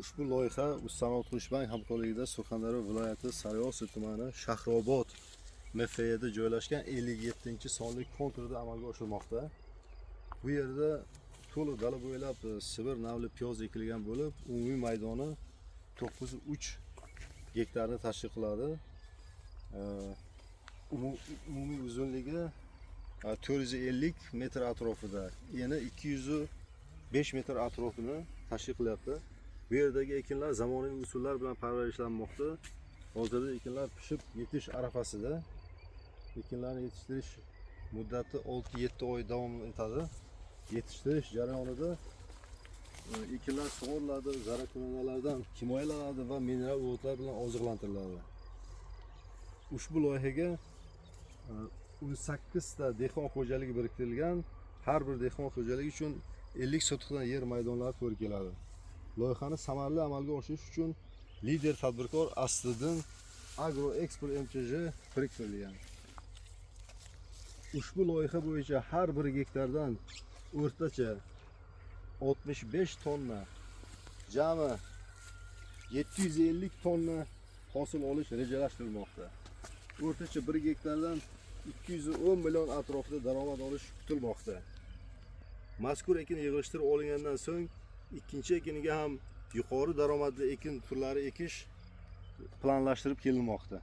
Ushbu loyiha Sanoat-Xo'shbank hamkorligida Surxondaryo viloyati Sariyog'li tumani Shahrobod MFYda joylashgan 57-sonli konturda amalga oshirilmoqda. Bu yerda to'liq dala bo'ylab Sibir navli piyoz ekilgan bo'lib, umumiy maydoni 903 gektarni tashkil qiladi. Umumiy uzunligi 450 metr atrofida, eni 205 metr atrofini tashkil qilyapti. Bu yerdagi ekinlar zamonaviy usullar bilan parvarishlanmoqda. Hozirda ekinlar pishib yetish arafasida. Ekinlarni yetishtirish muddati 6-7 oy davom etadi. Yetishtirish jarayonida ekinlar sug'oriladi, zararkunandalardan himoyalanadi va mineral o'g'itlar bilan oziqlantiriladi. Ushbu loyihaga 18 ta dehqon xo'jaligi biriktirilgan. Har bir dehqon xo'jaligi uchun 50 sotixdan yer maydonlari to'g'ri keladi. Loyihani samarali amalga oshirish uchun lider tadbirkor Asliddin Agro Export MCJ biriktirilgan. Ushbu loyiha bo'yicha har bir gektardan o'rtacha 65 tonna, jami 750 tonna hosil olish rejalashtirilmoqda. O'rtacha bir gektardan 210 million atrofida daromad olish kutilmoqda. Mazkur ekin yig'ishtirib olingandan so'ng ikkinchi ekiniga ham yuqori daromadli ekin turlari ekish planlashtirib kelinmoqda.